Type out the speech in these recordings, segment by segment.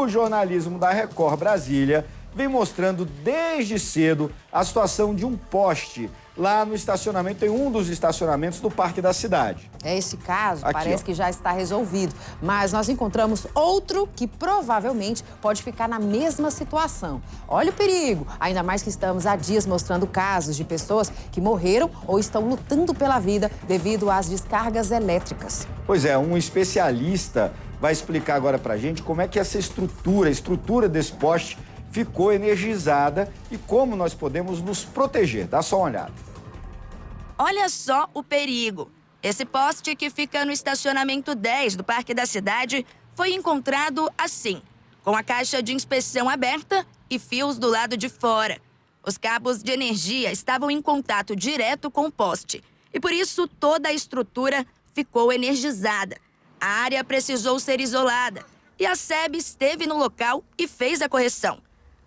o jornalismo da Record Brasília vem mostrando desde cedo a situação de um poste lá no estacionamento, em um dos estacionamentos do Parque da Cidade. Esse caso Aqui, parece que já está resolvido, mas nós encontramos outro que provavelmente pode ficar na mesma situação. Olha o perigo, ainda mais que estamos há dias mostrando casos de pessoas que morreram ou estão lutando pela vida devido às descargas elétricas. Pois é, um especialista vai explicar agora pra gente como é que essa estrutura, a estrutura desse poste ficou energizada e como nós podemos nos proteger. Dá só uma olhada. Olha só o perigo. Esse poste que fica no estacionamento 10 do Parque da Cidade foi encontrado assim, com a caixa de inspeção aberta e fios do lado de fora. Os cabos de energia estavam em contato direto com o poste e por isso toda a estrutura ficou energizada. A área precisou ser isolada e a SEB esteve no local e fez a correção.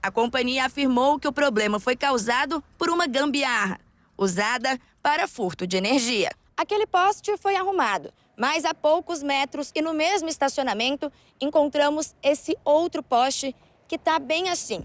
A companhia afirmou que o problema foi causado por uma gambiarra, usada para furto de energia. Aquele poste foi arrumado, mas a poucos metros e no mesmo estacionamento encontramos esse outro poste que está bem assim,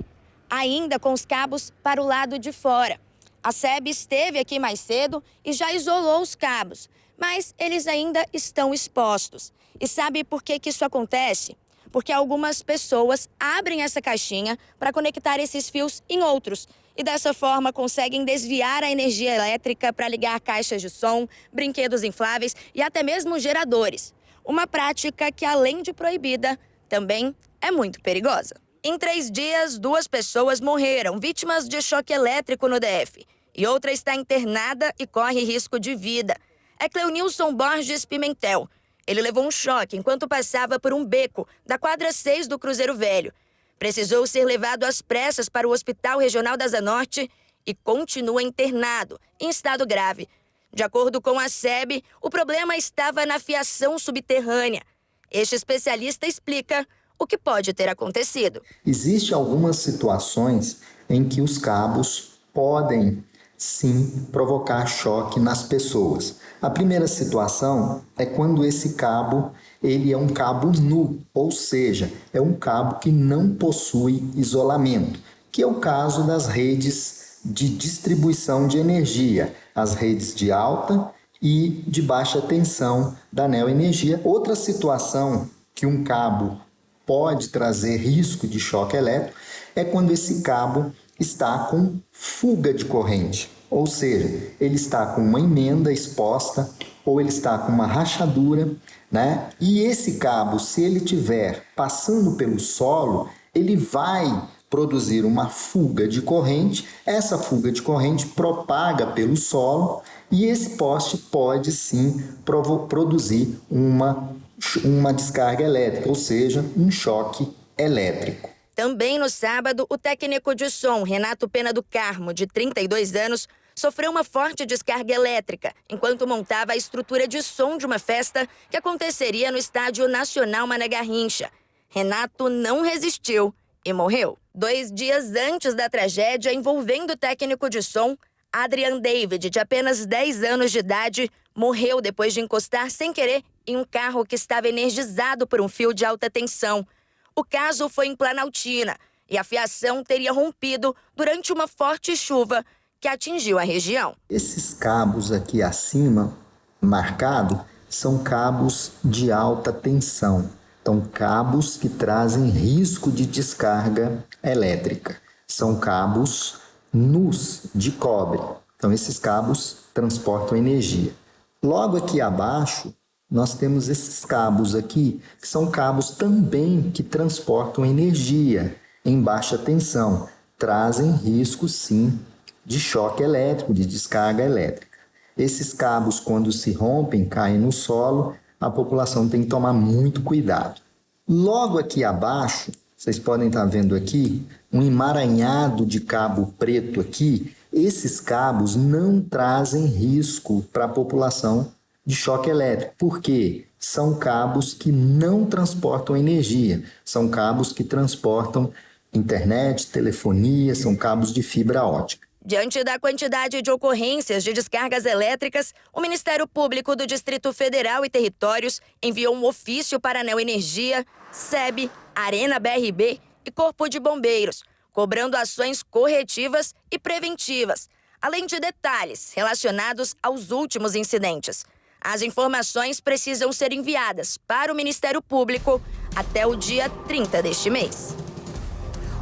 ainda com os cabos para o lado de fora. A SEB esteve aqui mais cedo e já isolou os cabos, mas eles ainda estão expostos. E sabe por que isso acontece? Porque algumas pessoas abrem essa caixinha para conectar esses fios em outros e dessa forma conseguem desviar a energia elétrica para ligar caixas de som, brinquedos infláveis e até mesmo geradores. Uma prática que, além de proibida, também é muito perigosa. Em 3 dias, 2 pessoas morreram vítimas de choque elétrico no DF e outra está internada e corre risco de vida. É Cleonilson Borges Pimentel. Ele levou um choque enquanto passava por um beco da quadra 6 do Cruzeiro Velho. Precisou ser levado às pressas para o Hospital Regional da Zanorte e continua internado, em estado grave. De acordo com a SEB, o problema estava na fiação subterrânea. Este especialista explica o que pode ter acontecido. Existem algumas situações em que os cabos podem sim provocar choque nas pessoas. A primeira situação é quando esse cabo ele é um cabo nu, ou seja, é um cabo que não possui isolamento, que é o caso das redes de distribuição de energia, as redes de alta e de baixa tensão da Neoenergia. Outra situação que um cabo pode trazer risco de choque elétrico é quando esse cabo está com fuga de corrente, ou seja, ele está com uma emenda exposta ou ele está com uma rachadura, né? E esse cabo, se ele estiver passando pelo solo, ele vai produzir uma fuga de corrente, essa fuga de corrente propaga pelo solo e esse poste pode sim produzir uma descarga elétrica, ou seja, um choque elétrico. Também no sábado, o técnico de som, Renato Pena do Carmo, de 32 anos, sofreu uma forte descarga elétrica enquanto montava a estrutura de som de uma festa que aconteceria no Estádio Nacional Mané Garrincha. Renato não resistiu e morreu. 2 dias antes da tragédia envolvendo o técnico de som, Adrian David, de apenas 10 anos de idade, morreu depois de encostar sem querer em um carro que estava energizado por um fio de alta tensão. O caso foi em Planaltina e a fiação teria rompido durante uma forte chuva que atingiu a região. Esses cabos aqui acima, marcados, são cabos de alta tensão. Então, cabos que trazem risco de descarga elétrica. São cabos nus de cobre. Então, esses cabos transportam energia. Logo aqui abaixo, nós temos esses cabos aqui, que são cabos também que transportam energia em baixa tensão. Trazem risco, sim, de choque elétrico, de descarga elétrica. Esses cabos, quando se rompem, caem no solo, a população tem que tomar muito cuidado. Logo aqui abaixo, vocês podem estar vendo aqui, um emaranhado de cabo preto aqui. Esses cabos não trazem risco para a população de choque elétrico. Por quê? São cabos que não transportam energia. São cabos que transportam internet, telefonia, são cabos de fibra ótica. Diante da quantidade de ocorrências de descargas elétricas, o Ministério Público do Distrito Federal e Territórios enviou um ofício para a Neoenergia, SEB, Arena BRB e Corpo de Bombeiros, cobrando ações corretivas e preventivas, além de detalhes relacionados aos últimos incidentes. As informações precisam ser enviadas para o Ministério Público até o dia 30 deste mês.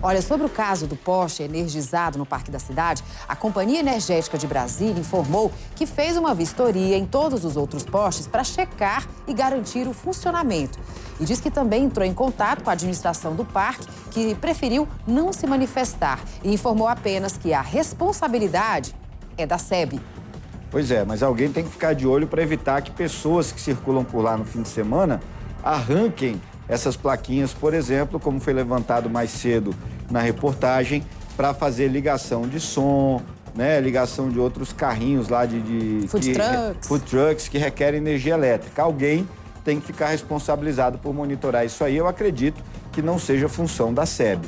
Olha, sobre o caso do poste energizado no Parque da Cidade, a Companhia Energética de Brasília informou que fez uma vistoria em todos os outros postes para checar e garantir o funcionamento. E diz que também entrou em contato com a administração do parque, que preferiu não se manifestar e informou apenas que a responsabilidade é da SEB. Pois é, mas alguém tem que ficar de olho para evitar que pessoas que circulam por lá no fim de semana arranquem essas plaquinhas, por exemplo, como foi levantado mais cedo na reportagem, para fazer ligação de som, né, ligação de outros carrinhos lá food trucks que requerem energia elétrica. Alguém tem que ficar responsabilizado por monitorar isso aí. Eu acredito que não seja função da SEB.